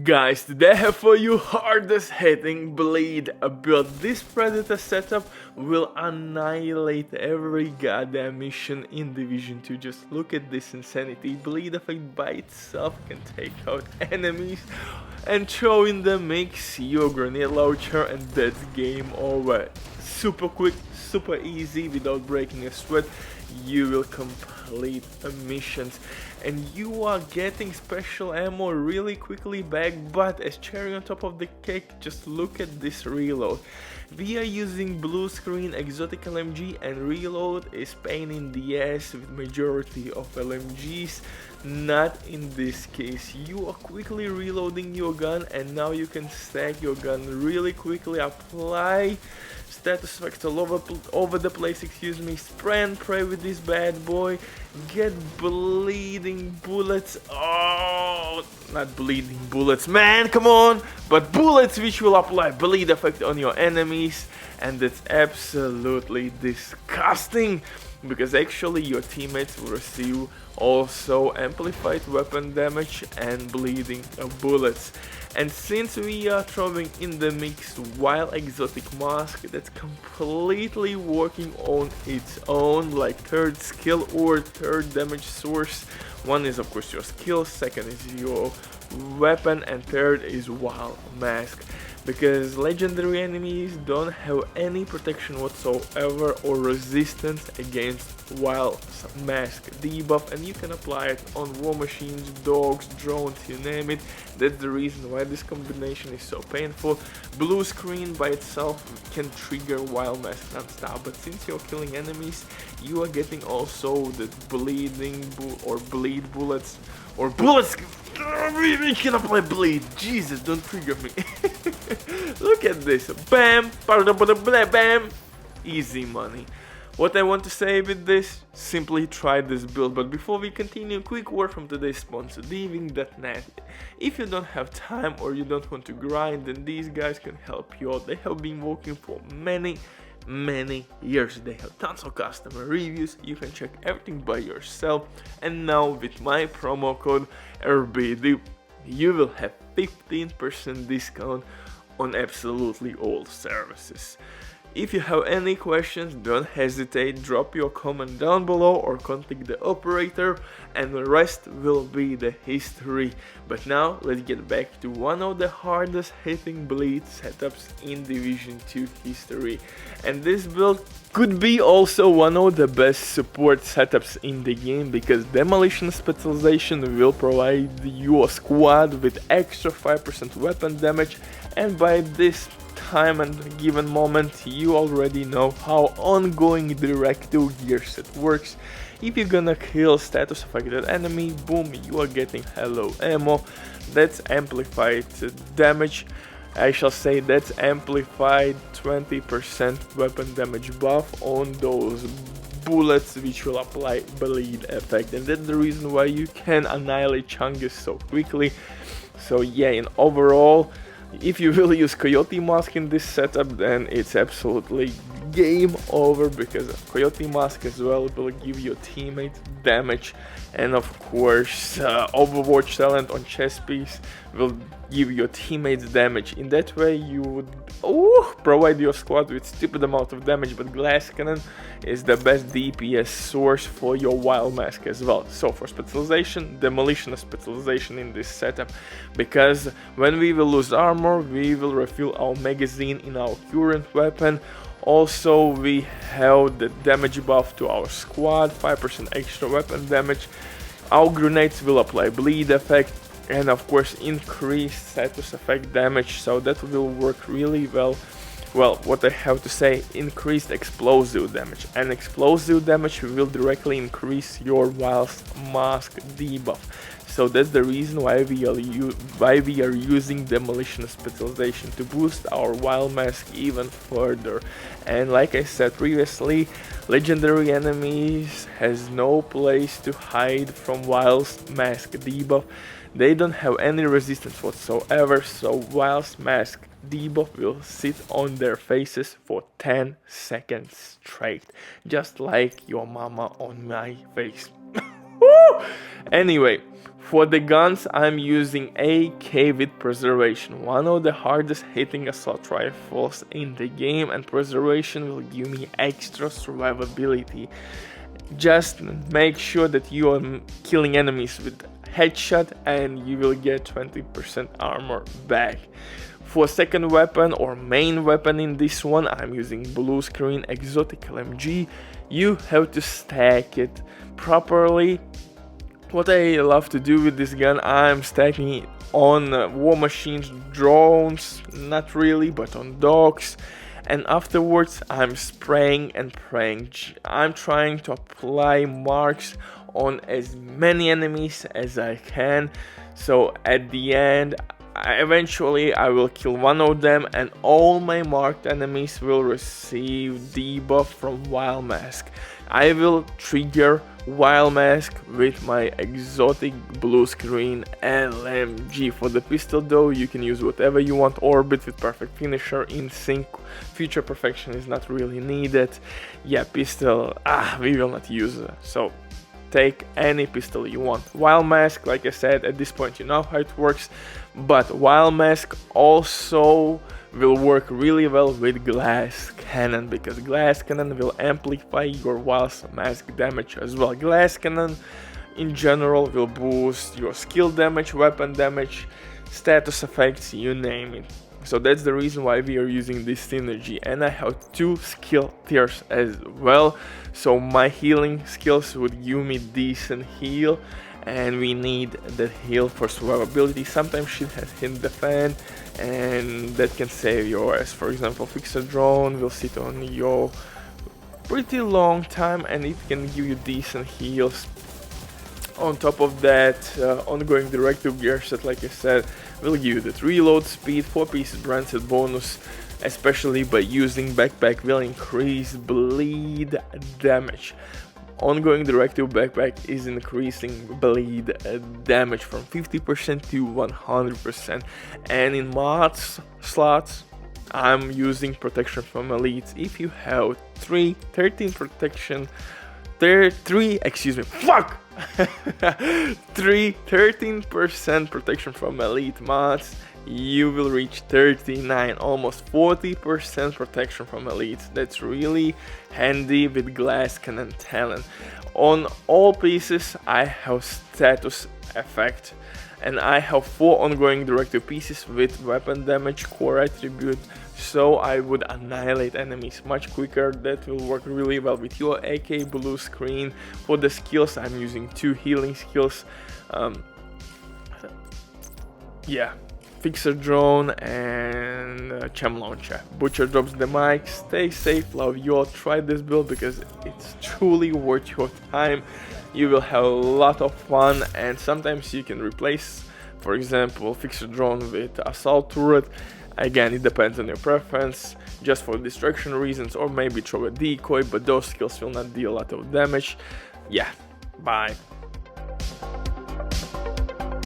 Guys, today I have for you hardest hitting bleed build. This predator setup will annihilate every goddamn mission in Division 2. Just look at this insanity. Bleed effect by itself can take out enemies, and throw in the mix your grenade launcher and that's game over. Super quick, super easy, without breaking a sweat. You will complete missions and you are getting special ammo really quickly back, but as cherry on top of the cake, just look at this reload. We are using Bluescreen exotic LMG and reload is pain in the ass with majority of LMGs. Not in this case. You are quickly reloading your gun and now you can stack your gun really quickly, apply status effects all over the place, spray and pray with this bad boy, get bleeding bullets, not bleeding bullets, man, come on, but bullets which will apply bleed effect on your enemies, and that's absolutely disgusting, because actually your teammates will receive also amplified weapon damage and bleeding bullets. And since we are throwing in the mix wild exotic mask that's completely working on its own, like third skill or third damage source. One is of course your skill, second is your weapon, and third is wild mask. Because legendary enemies don't have any protection whatsoever or resistance against wild mask debuff, and you can apply it on war machines, dogs, drones, you name it. That's the reason why this combination is so painful. Bluescreen by itself can trigger wild mask non-stop, but since you're killing enemies, you are getting also the bleeding bleed bullets, or bullets. We can apply bleed. Jesus, don't trigger me. Look at this. Bam, bam. Easy money. What I want to say with this, simply try this build. But before we continue, quick word from today's sponsor, Diving.net. If you don't have time or you don't want to grind, then these guys can help you out. They have been working for many years. They have tons of customer reviews. You can check everything by yourself, and now with my promo code RBD you will have 15% discount on absolutely all services. If you have any questions, don't hesitate, drop your comment down below or contact the operator, and the rest will be the history. But now let's get back to one of the hardest hitting bleed setups in Division 2 history. And this build could be also one of the best support setups in the game, because demolition specialization will provide your squad with extra 5% weapon damage, and by this time and given moment you already know how ongoing Directive gear set works. If you're gonna kill status affected enemy, boom, you are getting hello ammo. That's amplified damage. I shall say that's amplified 20% weapon damage buff on those bullets which will apply bleed effect, and that's the reason why you can annihilate chungus so quickly. So yeah, in overall, if you will use Coyote Mask in this setup, then it's absolutely game over, because Coyote Mask as well will give your teammate damage, and of course Overwatch talent on chest piece will give your teammates damage. In that way you would provide your squad with stupid amount of damage, but Glass Cannon is the best DPS source for your wild mask as well. So for specialization, demolition specialization in this setup, because when we will lose armor, we will refill our magazine in our current weapon. Also we have the damage buff to our squad, 5% extra weapon damage. Our grenades will apply bleed effect, and of course increased status effect damage, so that will work really well. Well, what I have to say, increased explosive damage, and explosive damage will directly increase your wild mask debuff. So that's the reason why we are using demolition specialization to boost our wild mask even further. And like I said previously, legendary enemies has no place to hide from wild mask debuff. They don't have any resistance whatsoever, so wild mask debuff will sit on their faces for 10 seconds straight, just like your mama on my face. Anyway, for the guns, I'm using AK with Preservation, one of the hardest hitting assault rifles in the game, and Preservation will give me extra survivability. Just make sure that you are killing enemies with headshot and you will get 20% armor back. For second weapon or main weapon in this one, I'm using Bluescreen Exotic LMG. You have to stack it properly. What I love to do with this gun, I'm stacking it on war machines, drones, not really, but on dogs. And afterwards, I'm spraying and praying. I'm trying to apply marks on as many enemies as I can. So at the end, eventually I will kill one of them and all my marked enemies will receive debuff from Wild Mask. I will trigger Wild Mask with my exotic Bluescreen LMG. For the pistol though, you can use whatever you want. Orbit with Perfect Finisher, in sync, Future Perfection is not really needed. Yeah, pistol, we will not use it. So take any pistol you want. Wild Mask, like I said, at this point you know how it works, but Wild Mask also will work really well with Glass Cannon, because Glass Cannon will amplify your Wild Mask damage as well. Glass Cannon in general will boost your skill damage, weapon damage, status effects, you name it. So that's the reason why we are using this synergy, and I have 2 skill tiers as well, so my healing skills would give me decent heal, and we need that heal for survivability. Sometimes shit has hit the fan and that can save your ass. For example, Fixer Drone will sit on you pretty long time and it can give you decent heals. On top of that, ongoing Directive gear set, like I said, will give you that reload speed, 4 pieces brand set bonus, especially by using backpack will increase bleed damage. Ongoing Directive backpack is increasing bleed damage from 50% to 100%, and in mods slots I'm using protection from elites. If you have 13 protection, 13% protection from elite mods, you will reach 39, almost 40% protection from elites. That's really handy with Glass Cannon talent. On all pieces I have status effect, and I have 4 ongoing Directive pieces with weapon damage core attribute, so I would annihilate enemies much quicker. That will work really well with your AK Bluescreen. For the skills, I'm using 2 healing skills. Fixer Drone and Chem Launcher. Butcher drops the mic. Stay safe, love you all. Try this build because it's truly worth your time. You will have a lot of fun, and sometimes you can replace, for example, Fixer Drone with Assault Turret. Again, it depends on your preference, just for distraction reasons, or maybe throw a decoy, but those skills will not deal a lot of damage. Yeah, bye.